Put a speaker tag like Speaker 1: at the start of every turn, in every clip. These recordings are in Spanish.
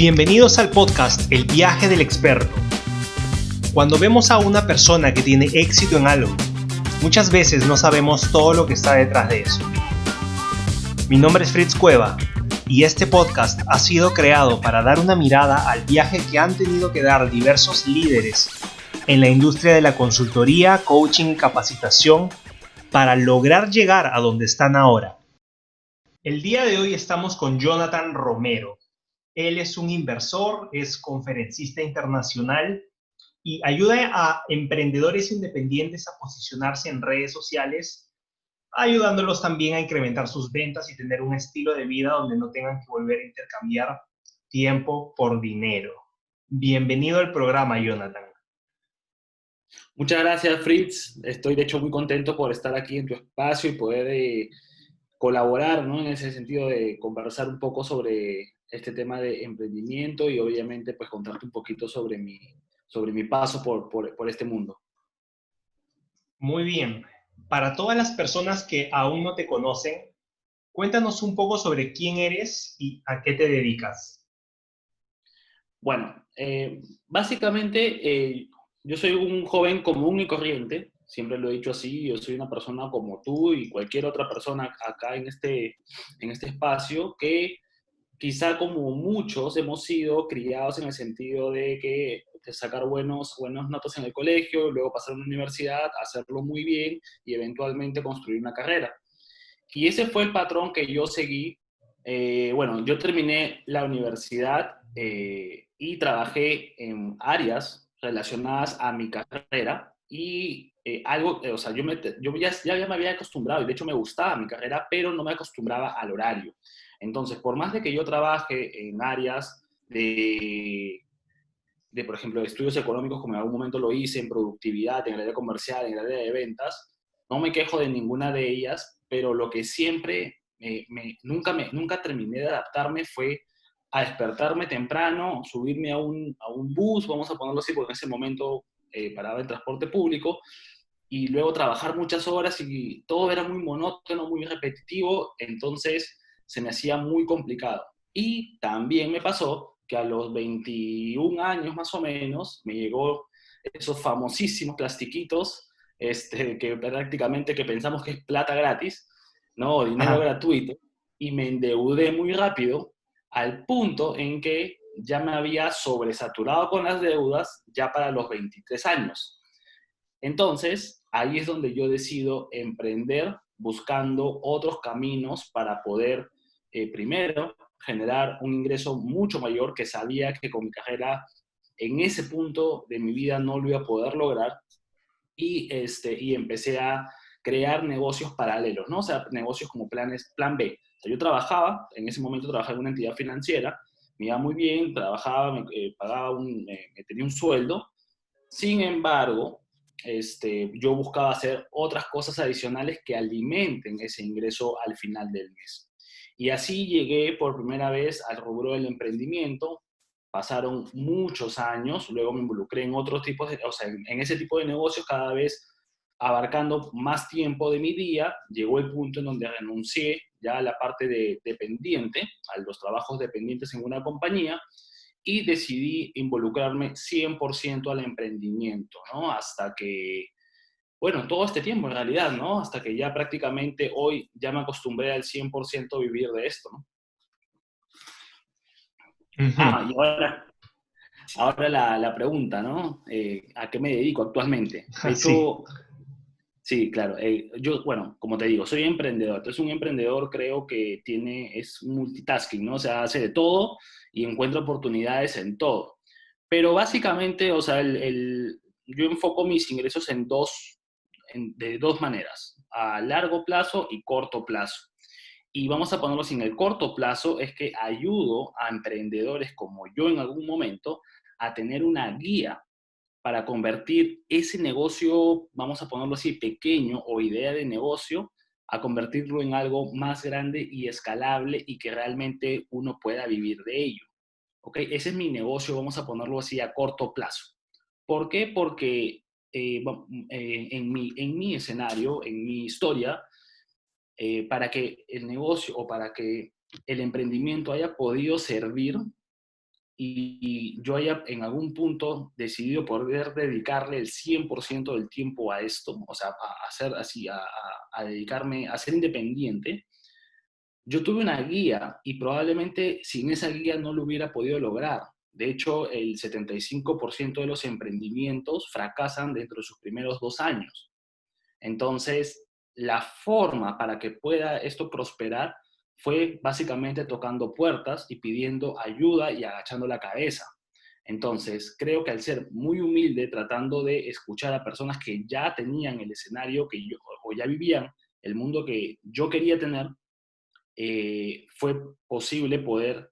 Speaker 1: Bienvenidos al podcast El viaje del experto. Cuando vemos a una persona que tiene éxito en algo, muchas veces no sabemos todo lo que está detrás de eso. Mi nombre es Fritz Cueva y este podcast ha sido creado para dar una mirada al viaje que han tenido que dar diversos líderes en la industria de la consultoría, coaching y capacitación para lograr llegar a donde están ahora. El día de hoy estamos con Jonathan Romero. Él es un inversor, es conferencista internacional y ayuda a emprendedores independientes a posicionarse en redes sociales, ayudándolos también a incrementar sus ventas y tener un estilo de vida donde no tengan que volver a intercambiar tiempo por dinero. Bienvenido al programa, Jonathan.
Speaker 2: Muchas gracias, Fritz. Estoy de hecho muy contento por estar aquí en tu espacio y poder colaborar, ¿no? En ese sentido de conversar un poco sobre este tema de emprendimiento y obviamente pues contarte un poquito sobre mi paso por este mundo.
Speaker 1: Muy bien. Para todas las personas que aún no te conocen, cuéntanos un poco sobre quién eres y a qué te dedicas.
Speaker 2: Bueno, básicamente yo soy un joven común y corriente, siempre lo he dicho así, yo soy una persona como tú y cualquier otra persona acá en este espacio que quizá como muchos hemos sido criados en el sentido de sacar buenas notas en el colegio, luego pasar a una universidad, hacerlo muy bien y eventualmente construir una carrera. Y ese fue el patrón que yo seguí. Bueno, yo terminé la universidad y trabajé en áreas relacionadas a mi carrera y o sea, yo ya me había acostumbrado y de hecho me gustaba mi carrera, pero no me acostumbraba al horario. Entonces, por más de que yo trabaje en áreas por ejemplo, de estudios económicos, como en algún momento lo hice, en productividad, en el área comercial, en el área de ventas, no me quejo de ninguna de ellas, pero lo que siempre nunca terminé de adaptarme fue a despertarme temprano, subirme a un bus, vamos a ponerlo así, porque en ese momento paraba el transporte público, y luego trabajar muchas horas y todo era muy monótono, muy repetitivo, entonces se me hacía muy complicado. Y también me pasó que a los 21 años más o menos me llegó esos famosísimos plastiquitos que prácticamente que pensamos que es plata gratis, ¿no? Dinero
Speaker 1: Ajá.
Speaker 2: gratuito, y me endeudé muy rápido al punto en que ya me había sobresaturado con las deudas ya para los 23 años. Entonces, ahí es donde yo decido emprender buscando otros caminos para poder, primero, generar un ingreso mucho mayor que sabía que con mi carrera en ese punto de mi vida no lo iba a poder lograr y empecé a crear negocios paralelos, ¿no? O sea, negocios como plan B. O sea, yo trabajaba, en ese momento trabajaba en una entidad financiera, me iba muy bien, trabajaba, me tenía un sueldo. Sin embargo, yo buscaba hacer otras cosas adicionales que alimenten ese ingreso al final del mes. Y así llegué por primera vez al rubro del emprendimiento. Pasaron muchos años, luego me involucré en otros tipos o sea, en ese tipo de negocios cada vez abarcando más tiempo de mi día. Llegó el punto en donde renuncié ya a la parte de dependiente, a los trabajos dependientes en una compañía, y decidí involucrarme 100% al emprendimiento, ¿no? Hasta que, bueno, todo este tiempo en realidad, ¿no? Hasta que ya prácticamente hoy ya me acostumbré al 100% a vivir de esto, ¿no?
Speaker 1: Ujú.
Speaker 2: Y ahora la pregunta, ¿no? ¿A qué me dedico actualmente? De
Speaker 1: Sí.
Speaker 2: hecho, sí, claro. Yo, bueno, como te digo, soy emprendedor. Entonces, un emprendedor creo que es multitasking, ¿no? O sea, hace de todo y encuentra oportunidades en todo. Pero básicamente, o sea, yo enfoco mis ingresos de dos maneras, a largo plazo y corto plazo. Y vamos a ponerlo así, en el corto plazo es que ayudo a emprendedores como yo en algún momento a tener una guía para convertir ese negocio, vamos a ponerlo así, pequeño o idea de negocio, a convertirlo en algo más grande y escalable y que realmente uno pueda vivir de ello. ¿Ok? Ese es mi negocio, vamos a ponerlo así, a corto plazo. ¿Por qué? Porque en mi escenario, en mi historia, para que el negocio o para que el emprendimiento haya podido servir, y yo haya en algún punto decidido poder dedicarle el 100% del tiempo a esto, o sea, a hacer así, a dedicarme a ser independiente, yo tuve una guía y probablemente sin esa guía no lo hubiera podido lograr. De hecho, el 75% de los emprendimientos fracasan dentro de sus primeros 2 años. Entonces, la forma para que pueda esto prosperar fue básicamente tocando puertas y pidiendo ayuda y agachando la cabeza. Entonces, creo que al ser muy humilde, tratando de escuchar a personas que ya tenían el escenario que yo, o ya vivían el mundo que yo quería tener, fue posible poder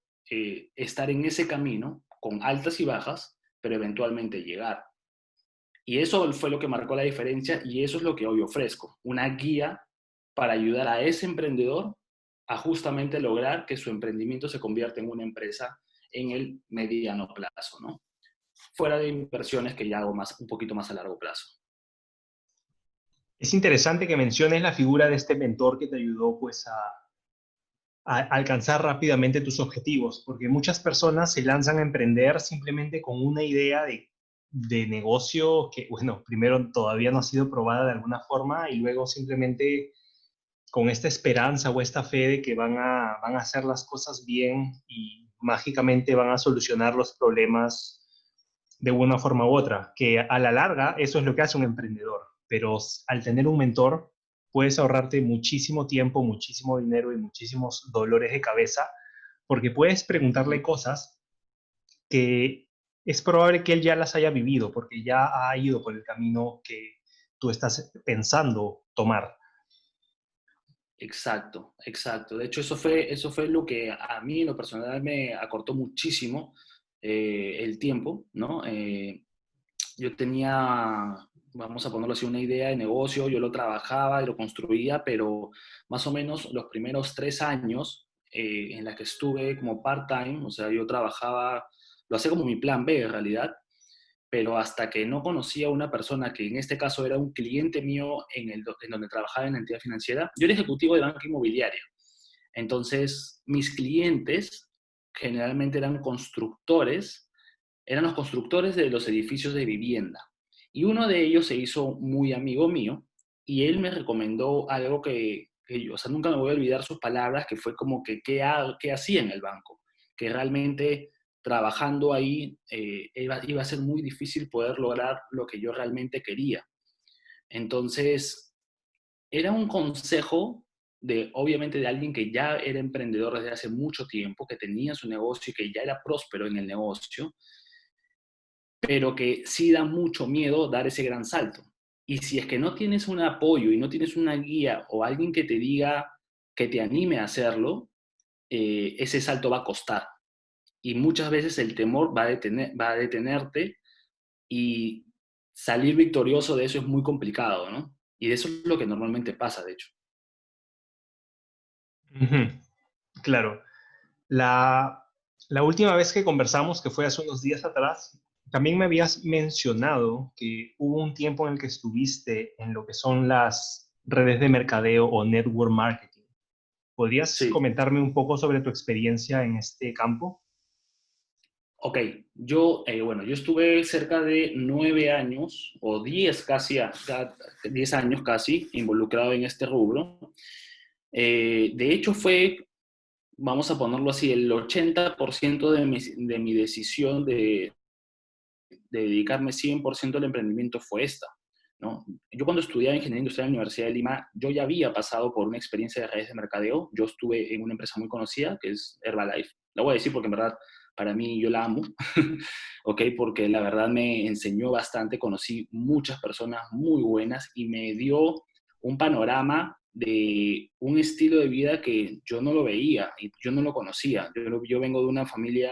Speaker 2: estar en ese camino con altas y bajas, pero eventualmente llegar. Y eso fue lo que marcó la diferencia y eso es lo que hoy ofrezco, una guía para ayudar a ese emprendedor a justamente lograr que su emprendimiento se convierta en una empresa en el mediano plazo, ¿no? Fuera de inversiones que ya hago un poquito más a largo plazo.
Speaker 1: Es interesante que menciones la figura de este mentor que te ayudó pues a alcanzar rápidamente tus objetivos, porque muchas personas se lanzan a emprender simplemente con una idea de negocio que, bueno, primero todavía no ha sido probada de alguna forma y luego simplemente con esta esperanza o esta fe de que van a hacer las cosas bien y mágicamente van a solucionar los problemas de una forma u otra, que a la larga eso es lo que hace un emprendedor, pero al tener un mentor puedes ahorrarte muchísimo tiempo, muchísimo dinero y muchísimos dolores de cabeza, porque puedes preguntarle cosas que es probable que él ya las haya vivido, porque ya ha ido por el camino que tú estás pensando tomar.
Speaker 2: Exacto, exacto. De hecho, eso fue lo que a mí en lo personal me acortó muchísimo el tiempo, ¿no? Yo tenía, vamos a ponerlo así, una idea de negocio, yo lo trabajaba y lo construía, pero más o menos los primeros 3 años en la que estuve como part-time, o sea, yo trabajaba, lo hacía como mi plan B en realidad, pero hasta que no conocía a una persona que en este caso era un cliente mío en donde trabajaba en la entidad financiera, yo era ejecutivo de banca inmobiliaria. Entonces, mis clientes generalmente eran los constructores de los edificios de vivienda. Y uno de ellos se hizo muy amigo mío y él me recomendó algo que yo, o sea, nunca me voy a olvidar sus palabras, que fue como que qué hacía en el banco, que realmente trabajando ahí iba a ser muy difícil poder lograr lo que yo realmente quería. Entonces, era un consejo obviamente, de alguien que ya era emprendedor desde hace mucho tiempo, que tenía su negocio y que ya era próspero en el negocio, pero que sí da mucho miedo dar ese gran salto. Y si es que no tienes un apoyo y no tienes una guía o alguien que te diga, que te anime a hacerlo, ese salto va a costar. Y muchas veces el temor va a detenerte y salir victorioso de eso es muy complicado, ¿no? Y de eso es lo que normalmente pasa, de hecho.
Speaker 1: Ujú, claro. La, la última vez que conversamos, que fue hace unos días atrás, también me habías mencionado que hubo un tiempo en el que estuviste en lo que son las redes de mercadeo o network marketing. ¿Podrías
Speaker 2: Sí.
Speaker 1: comentarme un poco sobre tu experiencia en este campo?
Speaker 2: Ok, bueno, yo estuve cerca de 9 años o 10 casi, 10 años casi involucrado en este rubro. De hecho, vamos a ponerlo así, el 80% de mi decisión de dedicarme 100% al emprendimiento fue esta, ¿no? Yo cuando estudiaba Ingeniería Industrial en la Universidad de Lima, yo ya había pasado por una experiencia de redes de mercadeo. Yo estuve en una empresa muy conocida, que es Herbalife. La voy a decir porque en verdad para mí yo la amo, ¿ok? Porque la verdad me enseñó bastante, conocí muchas personas muy buenas y me dio un panorama de un estilo de vida que yo no lo veía y yo no lo conocía. Yo vengo de una familia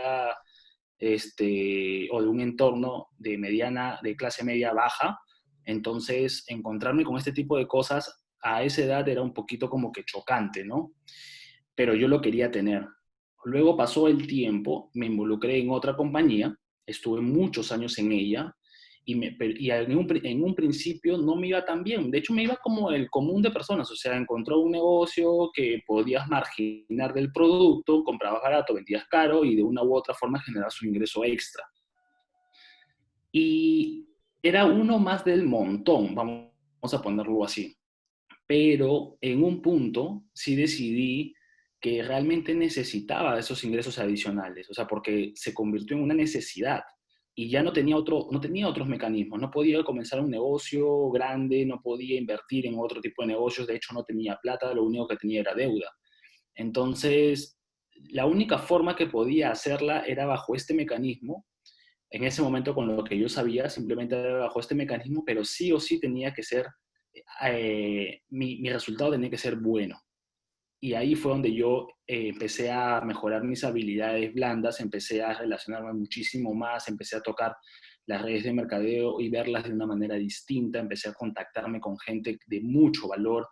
Speaker 2: o de un entorno de clase media baja, entonces encontrarme con este tipo de cosas a esa edad era un poquito como que chocante, ¿no? Pero yo lo quería tener. Luego pasó el tiempo, me involucré en otra compañía, estuve muchos años en ella y en un principio no me iba tan bien. De hecho, me iba como el común de personas. O sea, encontró un negocio que podías marginar del producto, comprabas barato, vendías caro y de una u otra forma generabas un ingreso extra. Y era uno más del montón, vamos a ponerlo así. Pero en un punto sí decidí que realmente necesitaba esos ingresos adicionales, o sea, porque se convirtió en una necesidad y ya no tenía otros mecanismos, no podía comenzar un negocio grande, no podía invertir en otro tipo de negocios, de hecho no tenía plata, lo único que tenía era deuda. Entonces, la única forma que podía hacerla era bajo este mecanismo. En ese momento, con lo que yo sabía, simplemente era bajo este mecanismo, pero sí o sí tenía que ser, mi resultado tenía que ser bueno. Y ahí fue donde yo empecé a mejorar mis habilidades blandas, empecé a relacionarme muchísimo más, empecé a tocar las redes de mercadeo y verlas de una manera distinta, empecé a contactarme con gente de mucho valor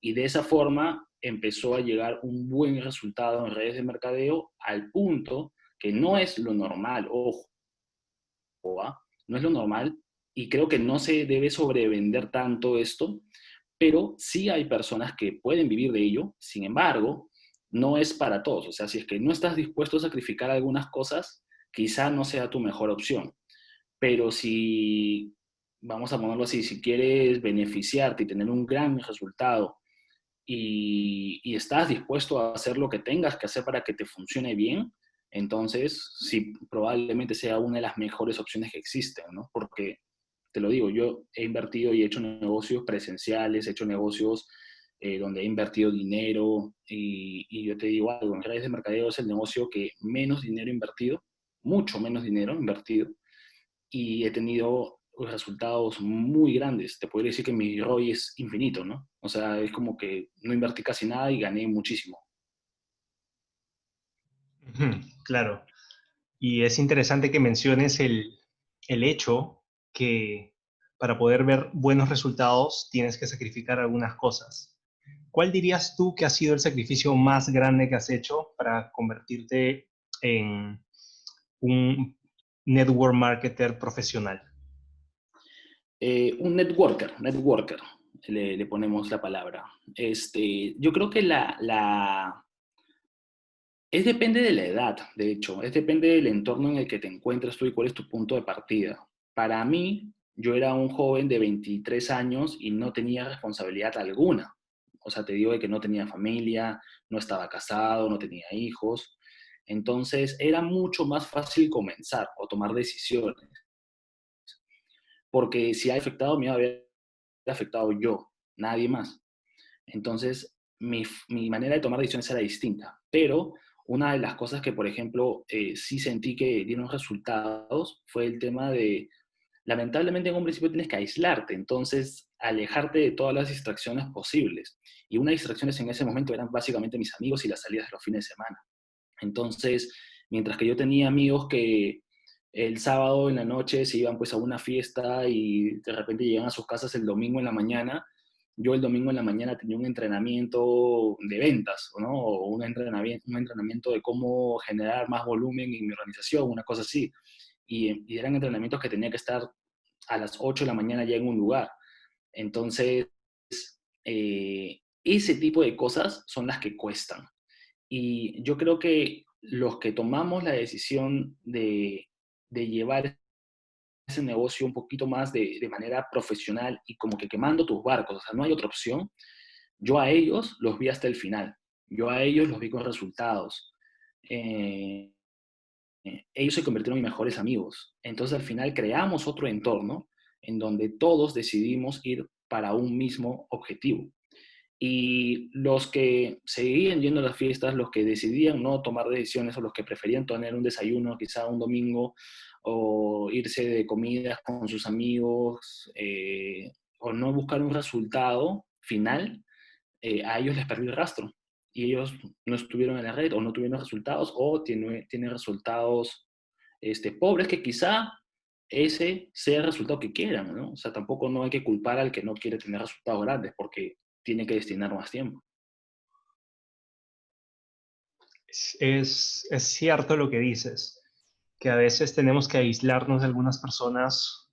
Speaker 2: y de esa forma empezó a llegar un buen resultado en redes de mercadeo al punto que no es lo normal, ojo, ¿va? No es lo normal y creo que no se debe sobrevender tanto esto, pero sí hay personas que pueden vivir de ello, sin embargo, no es para todos. O sea, si es que no estás dispuesto a sacrificar algunas cosas, quizá no sea tu mejor opción. Pero si, vamos a ponerlo así, si quieres beneficiarte y tener un gran resultado y estás dispuesto a hacer lo que tengas que hacer para que te funcione bien, entonces sí, probablemente sea una de las mejores opciones que existen, ¿no? Porque, te lo digo, yo he invertido y he hecho negocios presenciales, he hecho negocios donde he invertido dinero y yo te digo algo, en redes de mercadeo es el negocio que menos dinero he invertido, mucho menos dinero invertido y he tenido resultados muy grandes. Te podría decir que mi ROI es infinito, ¿no? O sea, es como que no invertí casi nada y gané muchísimo.
Speaker 1: Ujú, claro. Y es interesante que menciones el hecho que para poder ver buenos resultados tienes que sacrificar algunas cosas. ¿Cuál dirías tú que ha sido el sacrificio más grande que has hecho para convertirte en un network marketer profesional?
Speaker 2: Un networker, le ponemos la palabra. Yo creo que es depende de la edad, de hecho, es depende del entorno en el que te encuentras tú y cuál es tu punto de partida. Para mí, yo era un joven de 23 años y no tenía responsabilidad alguna. O sea, te digo de que no tenía familia, no estaba casado, no tenía hijos. Entonces, era mucho más fácil comenzar o tomar decisiones, porque si ha afectado, me iba a haber afectado yo, nadie más. Entonces, mi manera de tomar decisiones era distinta, pero una de las cosas que, por ejemplo, sí sentí que dieron resultados fue el tema de, lamentablemente en un principio tienes que aislarte, entonces alejarte de todas las distracciones posibles. Y unas distracciones en ese momento eran básicamente mis amigos y las salidas de los fines de semana. Entonces, mientras que yo tenía amigos que el sábado en la noche se iban pues a una fiesta y de repente llegan a sus casas el domingo en la mañana, yo el domingo en la mañana tenía un entrenamiento de ventas, ¿no? O un entrenamiento de cómo generar más volumen en mi organización, una cosa así. Y eran entrenamientos que tenía que estar a las 8 de la mañana ya en un lugar. Entonces, ese tipo de cosas son las que cuestan. Y yo creo que los que tomamos la decisión de llevar ese negocio un poquito más de manera profesional y como que quemando tus barcos, o sea, no hay otra opción, yo a ellos los vi hasta el final, yo a ellos los vi con resultados. Eh, Ellos se convirtieron en mis mejores amigos. Entonces al final creamos otro entorno en donde todos decidimos ir para un mismo objetivo. Y los que seguían yendo a las fiestas, los que decidían no tomar decisiones o los que preferían tener un desayuno quizá un domingo o irse de comidas con sus amigos o no buscar un resultado final, a ellos les perdí el rastro y ellos no estuvieron en la red o no tuvieron resultados o tienen resultados pobres que quizá ese sea el resultado que quieran, ¿no? O sea, tampoco no hay que culpar al que no quiere tener resultados grandes porque tiene que destinar más tiempo.
Speaker 1: Es cierto lo que dices, que a veces tenemos que aislarnos de algunas personas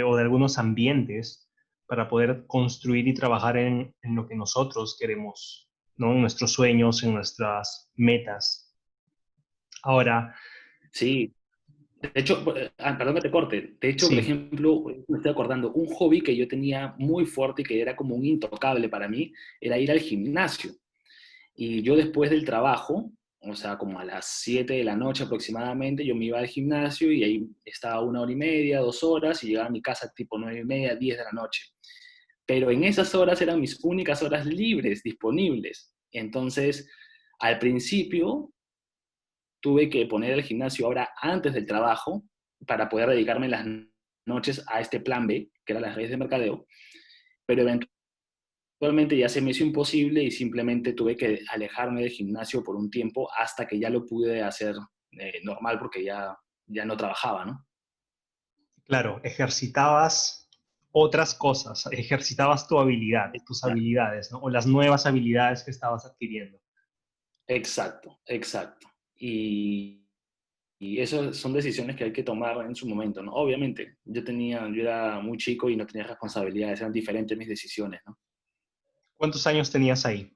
Speaker 1: o de algunos ambientes para poder construir y trabajar en lo que nosotros queremos, ¿no? En nuestros sueños, en nuestras metas. Ahora,
Speaker 2: Sí, de hecho, perdón que te corte. De hecho, por
Speaker 1: sí,
Speaker 2: ejemplo, me estoy acordando, un hobby que yo tenía muy fuerte y que era como un intocable para mí, era ir al gimnasio. Y yo después del trabajo, o sea, como a las 7 de la noche aproximadamente, yo me iba al gimnasio y ahí estaba 1 hora y media, 2 horas y llegaba a mi casa tipo 9:30, 10 de la noche. Pero en esas horas eran mis únicas horas libres, disponibles. Entonces, al principio tuve que poner el gimnasio ahora antes del trabajo para poder dedicarme las noches a este plan B, que eran las redes de mercadeo, pero eventualmente ya se me hizo imposible y simplemente tuve que alejarme del gimnasio por un tiempo hasta que ya lo pude hacer normal porque ya no trabajaba, ¿no?
Speaker 1: claro, ejercitabas otras cosas, ejercitabas tu habilidad, tus
Speaker 2: Exacto,
Speaker 1: habilidades, ¿no? O las nuevas habilidades que estabas adquiriendo.
Speaker 2: exacto, exacto. Y esas son decisiones que hay que tomar en su momento, ¿no? Obviamente, yo era muy chico y no tenía responsabilidades, eran diferentes mis decisiones, ¿no?
Speaker 1: ¿Cuántos años tenías ahí?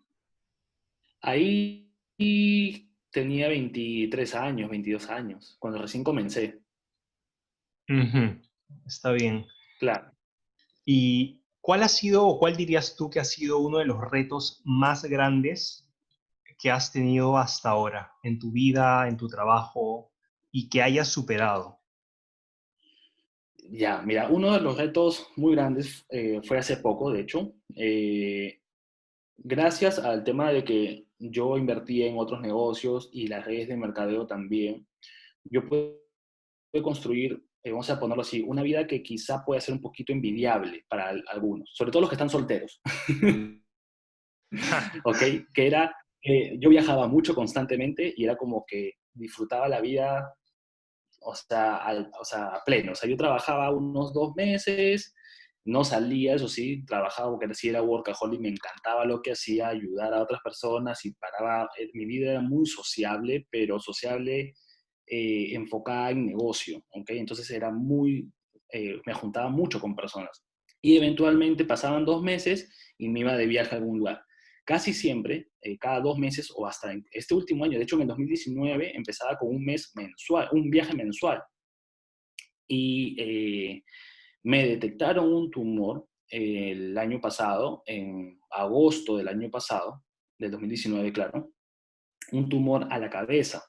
Speaker 2: Ahí tenía 23 años, 22 años, cuando recién comencé.
Speaker 1: Ujú, está bien.
Speaker 2: Claro.
Speaker 1: ¿Y cuál ha sido o cuál dirías tú que ha sido uno de los retos más grandes que has tenido hasta ahora en tu vida, en tu trabajo y que hayas superado?
Speaker 2: Ya, mira, uno de los retos muy grandes fue hace poco, de hecho, gracias al tema de que yo invertí en otros negocios y las redes de mercadeo también, yo pude construir, vamos a ponerlo así, una vida que quizá pueda ser un poquito envidiable para algunos, sobre todo los que están solteros, ¿ok? Que era, yo viajaba mucho constantemente y era como que disfrutaba la vida, o sea, o sea, a pleno. O sea, yo trabajaba unos 2 meses, no salía, eso sí, trabajaba porque sí era workaholic, me encantaba lo que hacía, ayudar a otras personas y paraba, mi vida era muy sociable, pero sociable enfocada en negocio, ¿ok? Entonces era muy, me juntaba mucho con personas. Y eventualmente pasaban 2 meses y me iba de viaje a algún lugar. Casi siempre, cada 2 meses o hasta este último año, de hecho en el 2019 empezaba con un mes mensual, un viaje mensual. Y me detectaron un tumor el año pasado, en agosto del año pasado, del 2019, claro, un tumor a la cabeza.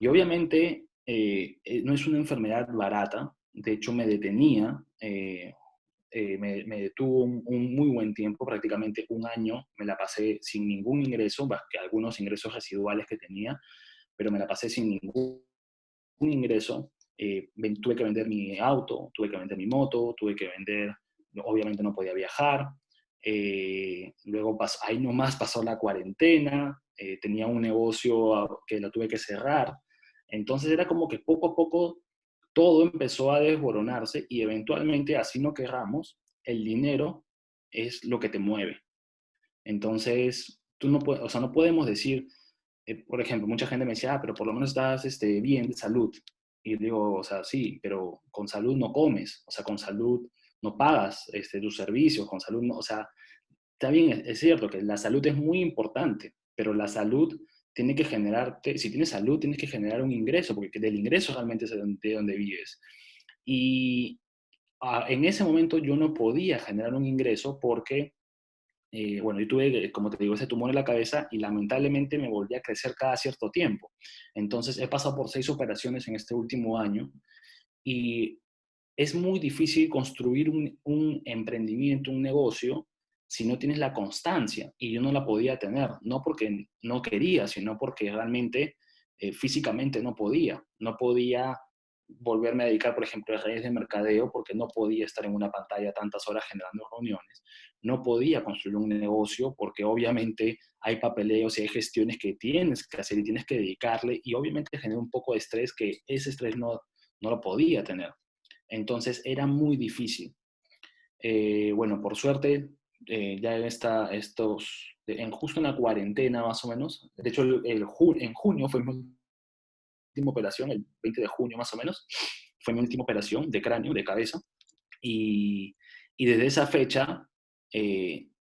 Speaker 2: Y obviamente no es una enfermedad barata, de hecho me detenía, me detuvo un muy buen tiempo, prácticamente un año me la pasé sin ningún ingreso, más que algunos ingresos residuales que tenía, pero me la pasé sin ningún ingreso. Tuve que vender mi auto, tuve que vender mi moto, tuve que vender, obviamente no podía viajar. Luego ahí nomás pasó la cuarentena, tenía un negocio que lo tuve que cerrar. Entonces era como que poco a poco todo empezó a desboronarse y eventualmente, así no querramos, el dinero es lo que te mueve. Entonces, tú no puedes, o sea, no podemos decir, por ejemplo, mucha gente me decía, pero por lo menos estás bien de salud. Y yo digo, o sea, sí, pero con salud no comes, o sea, con salud no pagas tus servicios, con salud no, o sea, está bien, es cierto que la salud es muy importante, pero la salud tiene que generarte, si tienes salud, tienes que generar un ingreso, porque del ingreso realmente es de donde vives. Y en ese momento yo no podía generar un ingreso porque bueno, yo tuve, como te digo, ese tumor en la cabeza y lamentablemente me volví a crecer cada cierto tiempo. Entonces he pasado por 6 operaciones en este último año y es muy difícil construir un emprendimiento, un negocio, si no tienes la constancia. Y yo no la podía tener, no porque no quería, sino porque realmente físicamente no podía. No podía volverme a dedicar, por ejemplo, a redes de mercadeo porque no podía estar en una pantalla tantas horas generando reuniones. No podía construir un negocio porque obviamente hay papeleos y hay gestiones que tienes que hacer y tienes que dedicarle y obviamente genera un poco de estrés que ese estrés no lo podía tener. Entonces era muy difícil. Bueno, por suerte, ya en justo en la cuarentena más o menos, de hecho en junio fue mi última operación, el 20 de junio más o menos, fue mi última operación de cráneo, de cabeza, Y, y desde esa fecha,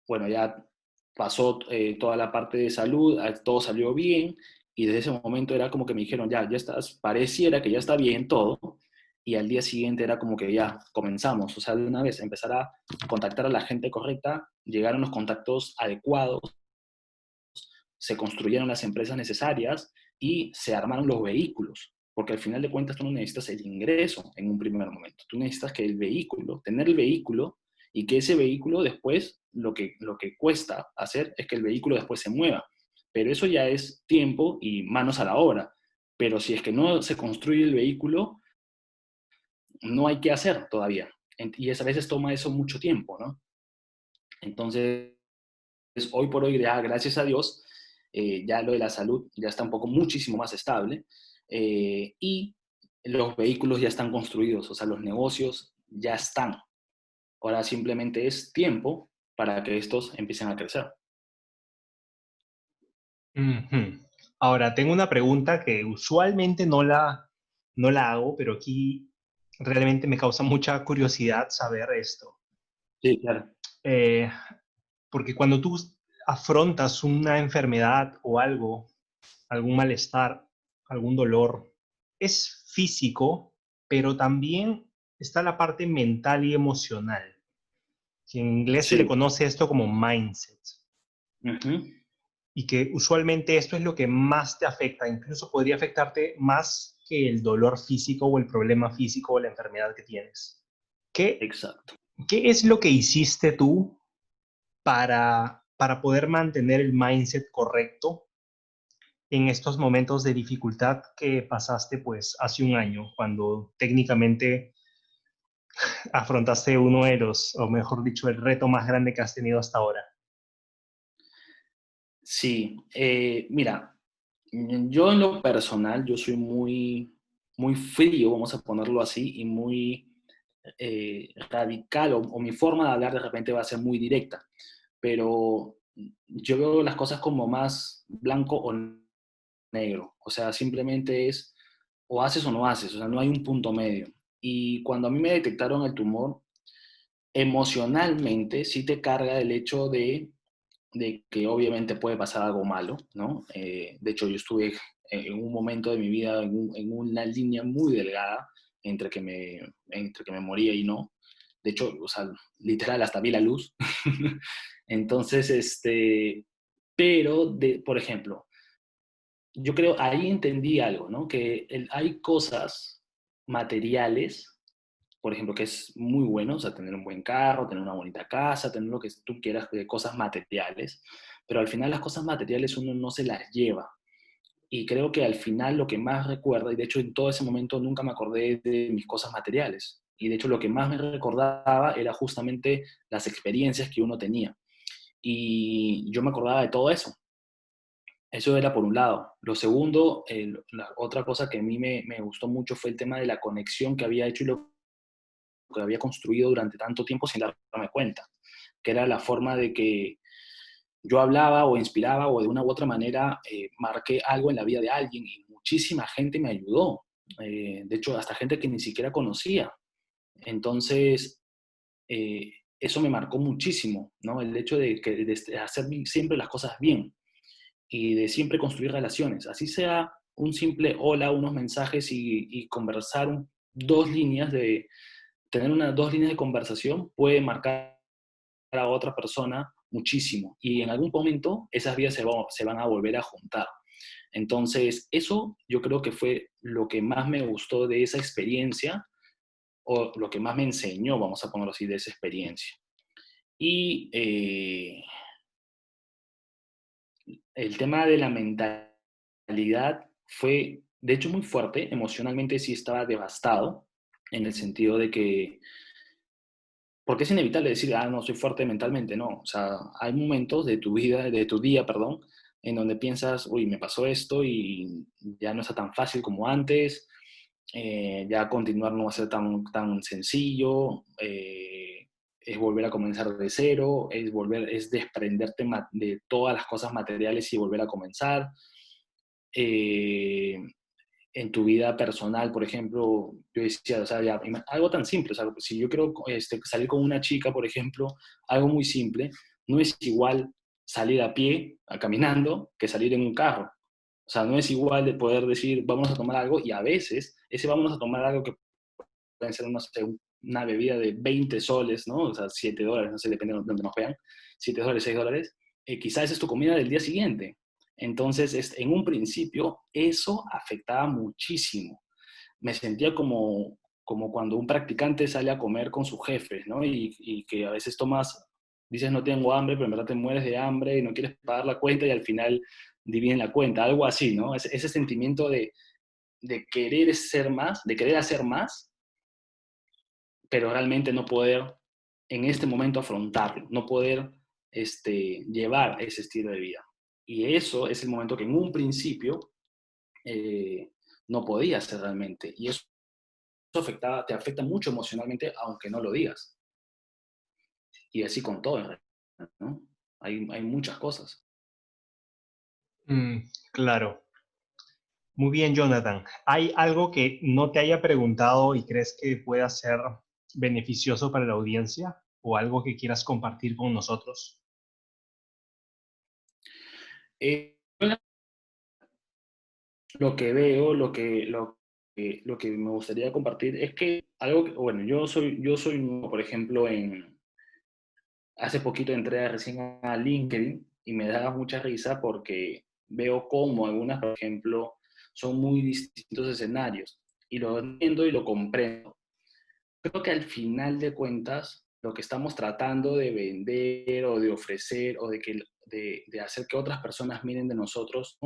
Speaker 2: bueno, ya pasó toda la parte de salud, todo salió bien, y desde ese momento era como que me dijeron, ya estás, pareciera que ya está bien todo, y al día siguiente era como que ya comenzamos, o sea, de una vez empezar a contactar a la gente correcta, llegaron los contactos adecuados, se construyeron las empresas necesarias y se armaron los vehículos, porque al final de cuentas tú no necesitas el ingreso en un primer momento, tú necesitas que el vehículo, tener el vehículo y que ese vehículo después, lo que cuesta hacer es que el vehículo después se mueva, pero eso ya es tiempo y manos a la obra, pero si es que no se construye el vehículo, no hay que hacer todavía, y a veces toma eso mucho tiempo, ¿no? Entonces, hoy por hoy, ya, gracias a Dios, ya lo de la salud ya está un poco muchísimo más estable y los vehículos ya están construidos, o sea, los negocios ya están. Ahora simplemente es tiempo para que estos empiecen a crecer.
Speaker 1: Ujú. Ahora, tengo una pregunta que usualmente no la hago, pero aquí realmente me causa mucha curiosidad saber esto.
Speaker 2: Sí, claro.
Speaker 1: Eh, Porque cuando tú afrontas una enfermedad o algo, algún malestar, algún dolor, es físico, pero también está la parte mental y emocional, que en inglés se le
Speaker 2: Sí.
Speaker 1: conoce esto como mindset,
Speaker 2: Ujú.
Speaker 1: y que usualmente esto es lo que más te afecta, incluso podría afectarte más que el dolor físico o el problema físico o la enfermedad que tienes. ¿Qué,
Speaker 2: Exacto.
Speaker 1: qué es lo que hiciste tú para poder mantener el mindset correcto en estos momentos de dificultad que pasaste pues hace un año, cuando técnicamente afrontaste uno de los, o mejor dicho, el reto más grande que has tenido hasta ahora?
Speaker 2: Sí, mira, yo en lo personal, yo soy muy frío, vamos a ponerlo así, y muy radical, o mi forma de hablar de repente va a ser muy directa, pero yo veo las cosas como más blanco o negro, o sea, simplemente es o haces o no haces, o sea, no hay un punto medio. Y cuando a mí me detectaron el tumor, emocionalmente sí te carga el hecho de que obviamente puede pasar algo malo, ¿no? De hecho, yo estuve en un momento de mi vida en una línea muy delgada entre que me moría y no. De hecho, o sea, literal, hasta vi la luz. Entonces, pero, por ejemplo, yo creo, ahí entendí algo, ¿no? Que hay cosas materiales, por ejemplo, que es muy bueno, o sea, tener un buen carro, tener una bonita casa, tener lo que tú quieras de cosas materiales, pero al final las cosas materiales uno no se las lleva. Y creo que al final lo que más recuerda, y de hecho en todo ese momento nunca me acordé de mis cosas materiales, y de hecho lo que más me recordaba era justamente las experiencias que uno tenía. Y yo me acordaba de todo eso. Eso era por un lado. Lo segundo, la otra cosa que a mí me gustó mucho fue el tema de la conexión que había hecho y lo que había construido durante tanto tiempo sin darme cuenta, que era la forma de que yo hablaba o inspiraba o de una u otra manera marqué algo en la vida de alguien y muchísima gente me ayudó. De hecho, hasta gente que ni siquiera conocía. Entonces, eso me marcó muchísimo, ¿no? El hecho de hacer siempre las cosas bien y de siempre construir relaciones. Así sea un simple hola, unos mensajes y conversar dos líneas tener dos líneas de conversación puede marcar a otra persona muchísimo. Y en algún momento esas vías se van a volver a juntar. Entonces, eso yo creo que fue lo que más me gustó de esa experiencia o lo que más me enseñó, vamos a ponerlo así, de esa experiencia. Y el tema de la mentalidad fue, de hecho, muy fuerte. Emocionalmente sí estaba devastado, en el sentido de que porque es inevitable decir, no, soy fuerte mentalmente, no. O sea, hay momentos de tu vida, de tu día, perdón, en donde piensas, uy, me pasó esto y ya no está tan fácil como antes, ya continuar no va a ser tan sencillo, es volver a comenzar de cero, es desprenderte de todas las cosas materiales y volver a comenzar. Eh, en tu vida personal, por ejemplo, yo decía, o sea, ya, algo tan simple, o sea, si yo quiero salir con una chica, por ejemplo, algo muy simple, no es igual salir a pie, caminando, que salir en un carro. O sea, no es igual de poder decir, vamos a tomar algo, y a veces ese vamos a tomar algo que pueden ser no sé, una bebida de 20 soles, ¿no? O sea, $7, no sé, depende de donde nos vean, $7, $6, quizás es tu comida del día siguiente. Entonces, en un principio, eso afectaba muchísimo. Me sentía como cuando un practicante sale a comer con sus jefes, ¿no? Y que a veces dices no tengo hambre, pero en verdad te mueres de hambre y no quieres pagar la cuenta y al final dividen la cuenta, algo así, ¿no? Ese sentimiento de querer ser más, de querer hacer más, pero realmente no poder en este momento afrontarlo, no poder llevar ese estilo de vida. Y eso es el momento que en un principio eh, no podía hacer realmente. Y eso te afecta mucho emocionalmente, aunque no lo digas. Y así con todo, en realidad, ¿no? Hay muchas cosas.
Speaker 1: Claro. Muy bien, Jonathan. ¿Hay algo que no te haya preguntado y crees que pueda ser beneficioso para la audiencia o algo que quieras compartir con nosotros?
Speaker 2: Eh, lo que veo, lo que me gustaría compartir es que algo que, bueno, yo soy nuevo, por ejemplo, hace poquito entré recién a LinkedIn y me da mucha risa porque veo cómo algunas, por ejemplo, son muy distintos escenarios y lo entiendo y lo comprendo. Creo que al final de cuentas, lo que estamos tratando de vender o de ofrecer o de hacer que otras personas miren de nosotros,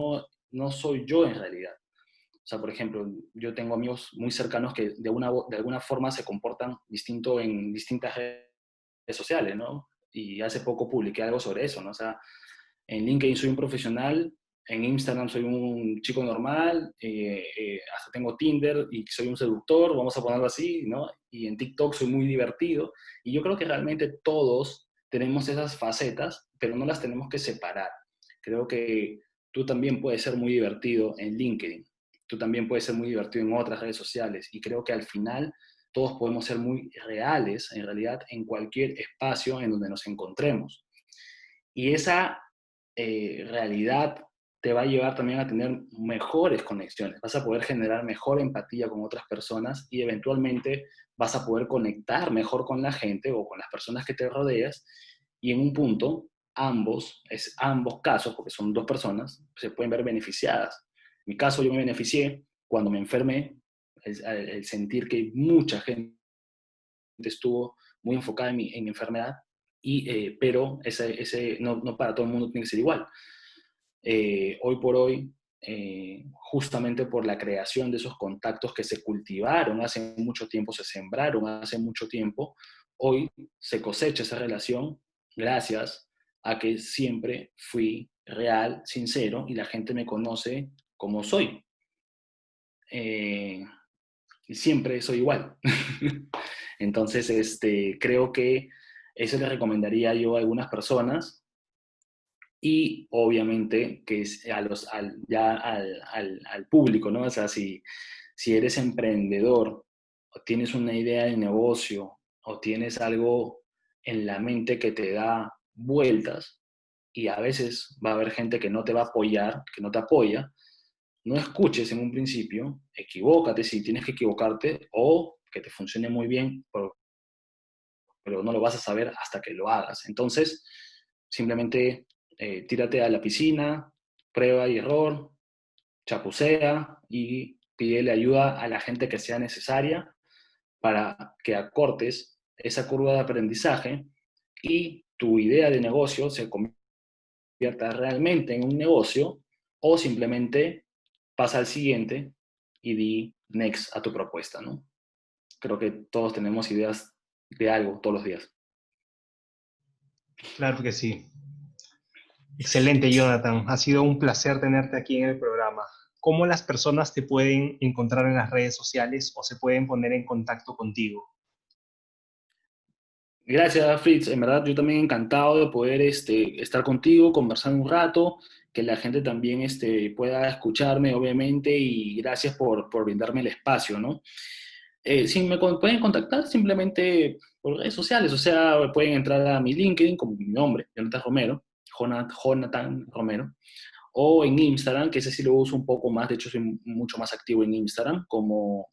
Speaker 2: no soy yo en realidad. O sea, por ejemplo, yo tengo amigos muy cercanos que de alguna forma se comportan distinto en distintas redes sociales, ¿no? Y hace poco publiqué algo sobre eso, ¿no? O sea, en LinkedIn soy un profesional, en Instagram soy un chico normal, hasta tengo Tinder y soy un seductor, vamos a ponerlo así, ¿no? Y en TikTok soy muy divertido. Y yo creo que realmente todos tenemos esas facetas, pero no las tenemos que separar. Creo que tú también puedes ser muy divertido en LinkedIn, tú también puedes ser muy divertido en otras redes sociales. Y creo que al final todos podemos ser muy reales, en realidad, en cualquier espacio en donde nos encontremos. Y esa realidad te va a llevar también a tener mejores conexiones, vas a poder generar mejor empatía con otras personas y eventualmente vas a poder conectar mejor con la gente o con las personas que te rodeas y en un punto ambos casos, porque son dos personas, se pueden ver beneficiadas. En mi caso yo me beneficié cuando me enfermé, el sentir que mucha gente estuvo muy enfocada en mi enfermedad, pero no para todo el mundo tiene que ser igual. Hoy por hoy, justamente por la creación de esos contactos que se cultivaron hace mucho tiempo, se sembraron hace mucho tiempo, hoy se cosecha esa relación gracias a que siempre fui real, sincero, y la gente me conoce como soy. Eh, y siempre soy igual. Entonces, creo que eso le recomendaría yo a algunas personas y obviamente que es al público, ¿no? O sea, si eres emprendedor o tienes una idea de negocio o tienes algo en la mente que te da vueltas y a veces va a haber gente que no te va a apoyar, que no te apoya, no escuches en un principio, equivócate si tienes que equivocarte o que te funcione muy bien, pero no lo vas a saber hasta que lo hagas. Entonces, simplemente tírate a la piscina, prueba y error, chapucea y pídele ayuda a la gente que sea necesaria para que acortes esa curva de aprendizaje y tu idea de negocio se convierta realmente en un negocio o simplemente pasa al siguiente y di next a tu propuesta, ¿no? Creo que todos tenemos ideas de algo todos los días.
Speaker 1: Claro que sí. Excelente, Jonathan. Ha sido un placer tenerte aquí en el programa. ¿Cómo las personas te pueden encontrar en las redes sociales o se pueden poner en contacto contigo?
Speaker 2: Gracias, Fritz. En verdad, yo también encantado de poder estar contigo, conversar un rato, que la gente también pueda escucharme, obviamente, y gracias por brindarme el espacio, ¿no? Si pueden contactar simplemente por redes sociales, o sea, pueden entrar a mi LinkedIn como mi nombre, Jonathan Romero, Jonathan Romero, o en Instagram, que ese sí lo uso un poco más, de hecho soy mucho más activo en Instagram,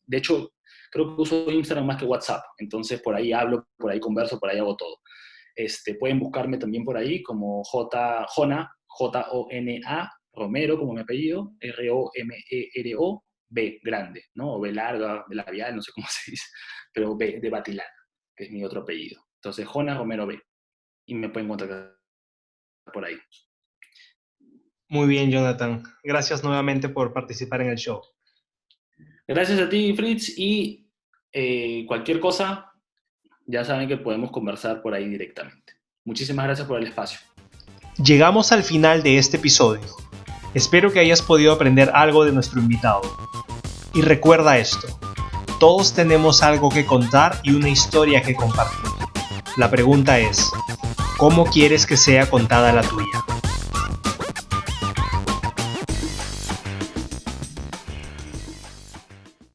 Speaker 2: de hecho creo que uso Instagram más que WhatsApp, entonces por ahí hablo, por ahí converso, por ahí hago todo. Pueden buscarme también por ahí como Jona, Romero, como mi apellido, Romero, B grande, ¿no? O B larga, B labial, no sé cómo se dice, pero B de Batilán, que es mi otro apellido. Entonces, Jona Romero B. Y me pueden contactar por ahí.
Speaker 1: Muy bien, Jonathan. Gracias nuevamente por participar en el show.
Speaker 2: Gracias a ti, Fritz, y cualquier cosa, ya saben que podemos conversar por ahí directamente. Muchísimas gracias por el espacio.
Speaker 1: Llegamos al final de este episodio. Espero que hayas podido aprender algo de nuestro invitado. Y recuerda esto, todos tenemos algo que contar y una historia que compartir. La pregunta es, ¿cómo quieres que sea contada la tuya?